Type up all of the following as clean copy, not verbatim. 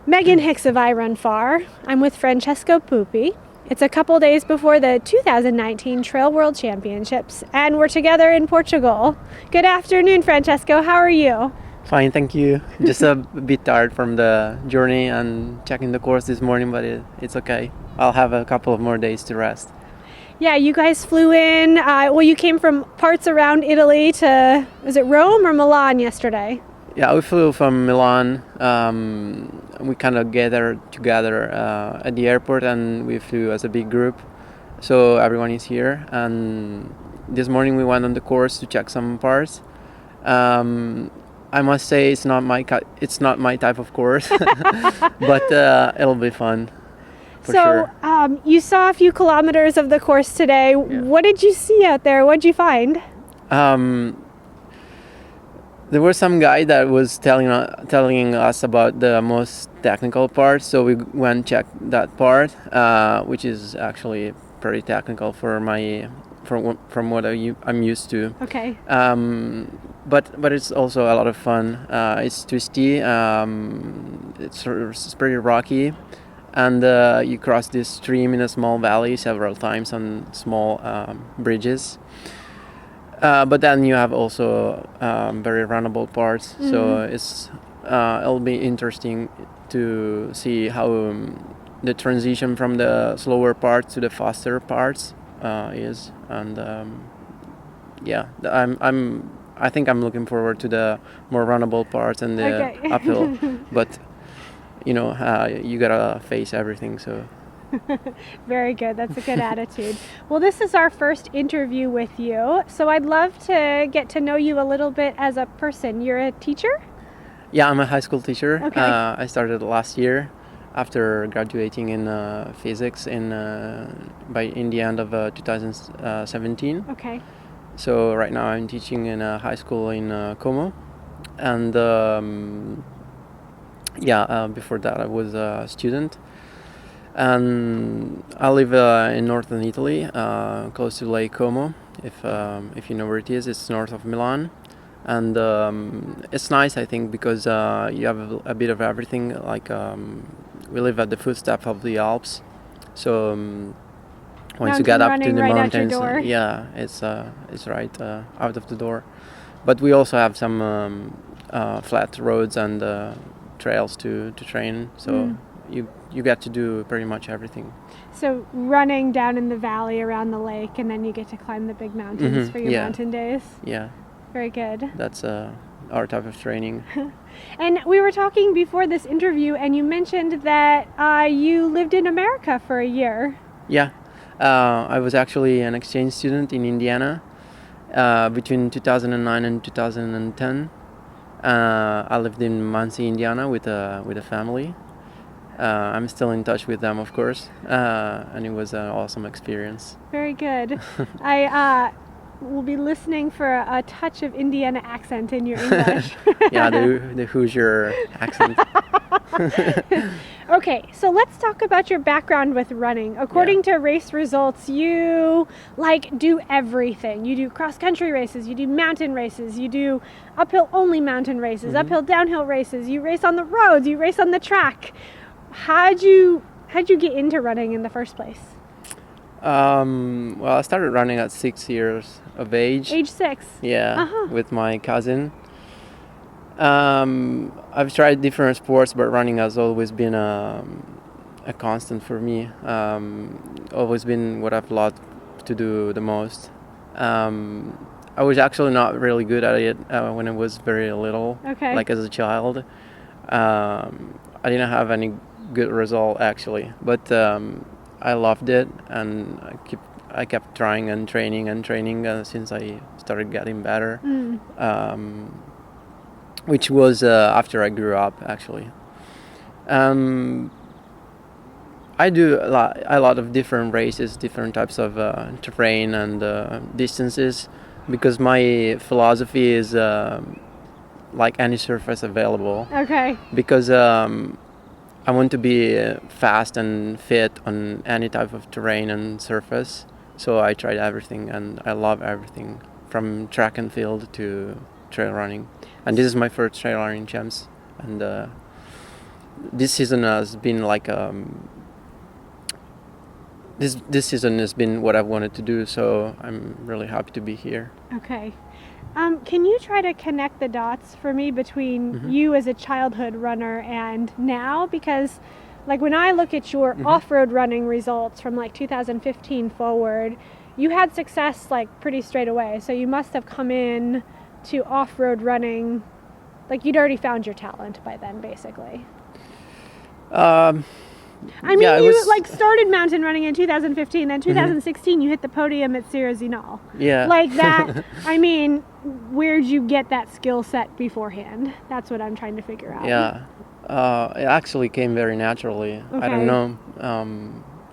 Megan Hicks of I Run Far. I'm with Francesco Puppi. It's a couple days before the 2019 Trail World Championships, and we're together in Portugal. Good afternoon, Francesco. How are you? Fine, thank you. Just a bit tired from the journey and checking the course this morning, but it's okay. I'll have a couple of more days to rest. Yeah, you guys flew in. You came from parts around Italy to, was it Rome or Milan yesterday? Yeah, we flew from Milan. We kind of gathered together at the airport and we flew as a big group. So everyone is here. And this morning we went on the course to check some parts. I must say it's not my type of course, but it'll be fun. For sure. You saw a few kilometers of the course today. Yeah. What did you see out there? What did you find? There was some guy that was telling us about the most technical part, so we went check that part, which is actually pretty technical from what I'm used to. Okay. But it's also a lot of fun. It's twisty. It's pretty rocky, and you cross this stream in a small valley several times on small bridges. But then you have also very runnable parts, so it'll be interesting to see how the transition from the slower parts to the faster parts is, and I think I'm looking forward to the more runnable parts and the uphill. But you gotta face everything, so. Very good. That's a good attitude. Well, this is our first interview with you, so I'd love to get to know you a little bit as a person. You're a teacher? Yeah, I'm a high school teacher. Okay. I started last year after graduating in physics in the end of 2017. Okay. So right now I'm teaching in a high school in Como, and before that I was a student. And I live in northern Italy, close to Lake Como. If you know where it is, it's north of Milan, and it's nice, I think, because you have a bit of everything. Like we live at the footstep of the Alps, so once you get up to the right mountains, it's right out of the door. But we also have some flat roads and trails to train, so. You get to do pretty much everything. So running down in the valley around the lake, and then you get to climb the big mountains for your mountain days. Yeah. Very good. That's our type of training. And we were talking before this interview, and you mentioned that you lived in America for a year. Yeah. I was actually an exchange student in Indiana between 2009 and 2010. I lived in Muncie, Indiana with a family. I'm still in touch with them, of course, and it was an awesome experience. Very good. I will be listening for a touch of Indiana accent in your English. Yeah, the Hoosier accent. Okay, so let's talk about your background with running. According to race results, you do everything. You do cross-country races, you do mountain races, you do uphill-only mountain races, uphill, downhill races, you race on the roads, you race on the track. How'd you get into running in the first place? Well, I started running at 6 years of age. Age 6? Yeah, with my cousin. I've tried different sports, but running has always been a constant for me. Always been what I've loved to do the most. I was actually not really good at it when I was very little, like as a child. I didn't have any good result actually, but I loved it, and I kept trying and training since I started getting better, which was after I grew up actually. I do a lot of different races, different types of terrain and distances, because my philosophy is like any surface available. Okay. Because I want to be fast and fit on any type of terrain and surface. So I tried everything, and I love everything from track and field to trail running. And this is my first trail running champs, and this season has been like this season has been what I've wanted to do, so I'm really happy to be here. Okay. Can you try to connect the dots for me between you as a childhood runner and now? Because like when I look at your off-road running results from like 2015 forward, you had success like pretty straight away. So you must have come in to off-road running, like you'd already found your talent by then, basically. I mean, you like started mountain running in 2015, then 2016 you hit the podium at Sierra Zinal. Yeah. Like that, I mean, where'd you get that skill set beforehand? That's what I'm trying to figure out. Yeah. It actually came very naturally. Okay. I don't know.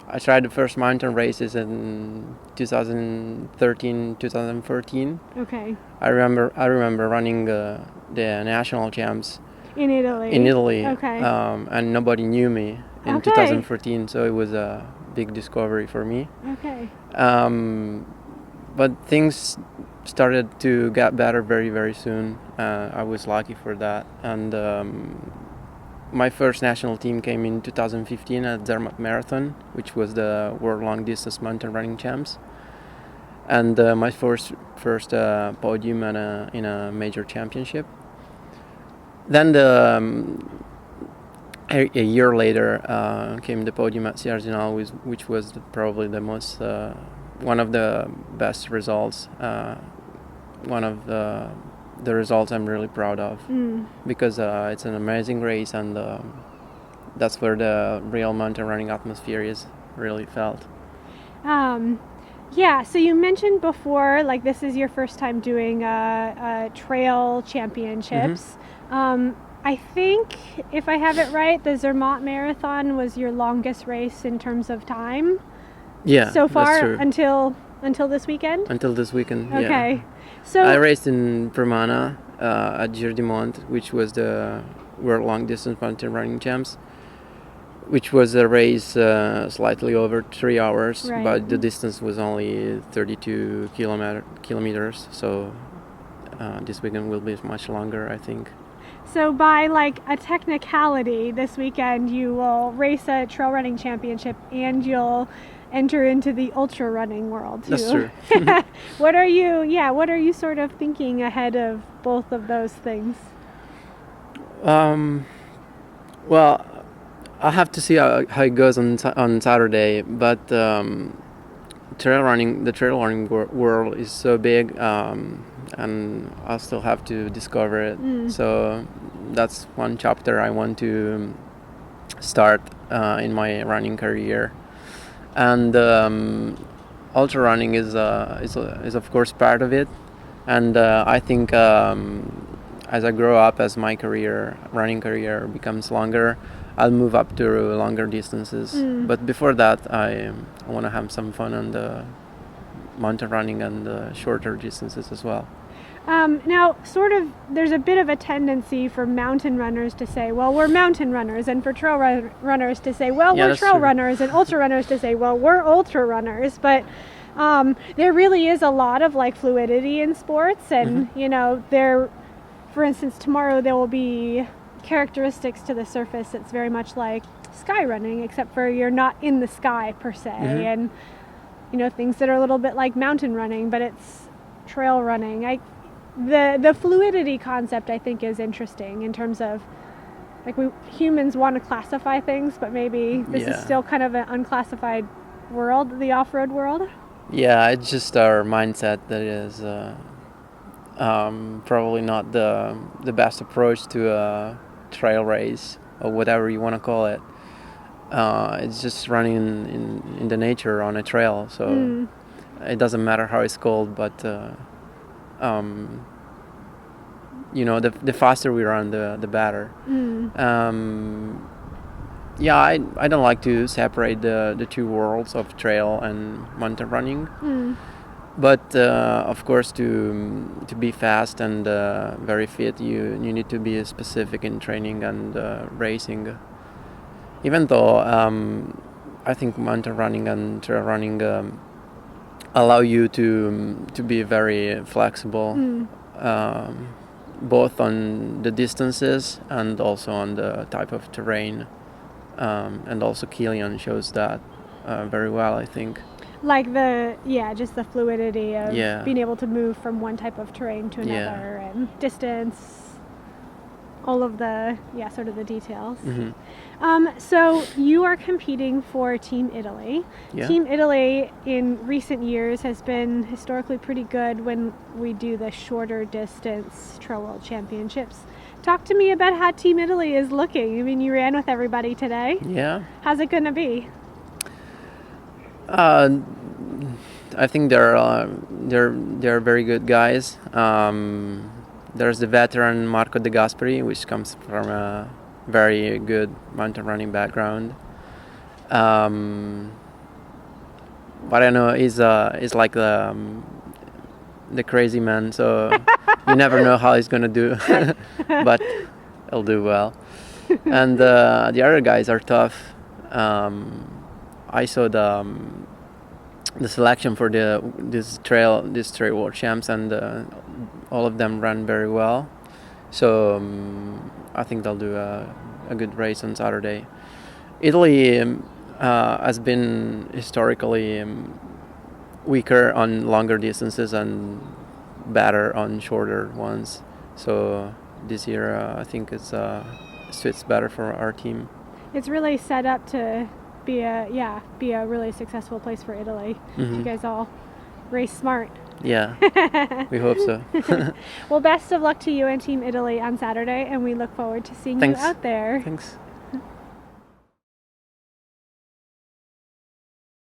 I tried the first mountain races in 2013, 2014. Okay. I remember running the national champs in Italy. Okay. And nobody knew me in 2014, so it was a big discovery for me. Okay. But things started to get better very, very soon. I was lucky for that. And my first national team came in 2015 at Zermatt Marathon, which was the World Long Distance Mountain Running Champs. And my first podium in a major championship. Then a year later came the podium at Sierra Zinal, which was probably the most one of the best results. One of the results I'm really proud of, because it's an amazing race, and that's where the real mountain running atmosphere is really felt. Yeah, so you mentioned before, like this is your first time doing trail championships. I think, if I have it right, the Zermatt Marathon was your longest race in terms of time. Yeah, so far, that's true. until this weekend. Until this weekend. Okay, yeah. So I raced in Permana at Gir du Mont, which was the World Long Distance Mountain Running Champs, which was a race slightly over 3 hours, right. But the distance was only 32 kilometers. So this weekend will be much longer, I think. So by like a technicality, this weekend you will race a trail running championship and you'll enter into the ultra running world too. That's true. What are you sort of thinking ahead of both of those things? Well, I have to see how it goes on Saturday, but the trail running world is so big, and I still have to discover it. So that's one chapter I want to start in my running career, and ultra running is of course part of it, and I think as I grow up, as my running career becomes longer, I'll move up to longer distances. But before that, I want to have some fun on the mountain running and the shorter distances as well. Now, sort of, there's a bit of a tendency for mountain runners to say, well, we're mountain runners, and for trail runners to say, well, we're trail runners, and ultra runners to say, well, we're ultra runners. But there really is a lot of like fluidity in sports, and you know, for instance, tomorrow there will be characteristics to the surface that's very much like sky running, except for you're not in the sky per se, and you know, things that are a little bit like mountain running, but it's trail running. The fluidity concept, I think, is interesting in terms of like humans want to classify things, but maybe this is still kind of an unclassified world, the off-road world. Yeah, it's just our mindset that is probably not the best approach to a trail race or whatever you want to call it. It's just running in the nature on a trail, so it doesn't matter how it's called, but you know, the faster we run, the better. Yeah, I don't like to separate the two worlds of trail and mountain running. But of course, to be fast and very fit, you need to be specific in training and racing. Even though I think mountain running and trail running allow you to be very flexible. both on the distances and also on the type of terrain. And also Kilian shows that very well, I think. Like just the fluidity of being able to move from one type of terrain to another, and distance, all of the sort of the details. So you are competing for Team Italy. Team Italy in recent years has been historically pretty good when we do the shorter distance Trail World Championships. Talk to me about how Team Italy is looking. I mean, you ran with everybody today. Yeah. How's it going to be? I think they're very good guys. There's the veteran Marco De Gasperi, which comes from a very good mountain running background. But I know he's like the crazy man, so you never know how he's gonna do, but he'll do well. And the other guys are tough. I saw the selection for this trail world champs, and all of them ran very well. So I think they'll do a good race on Saturday. Italy has been historically weaker on longer distances and better on shorter ones. So this year I think it suits better for our team. It's really set up to be a really successful place for Italy. You guys all race smart. Yeah, we hope so. Well, best of luck to you and Team Italy on Saturday, and we look forward to seeing you out there. Thanks.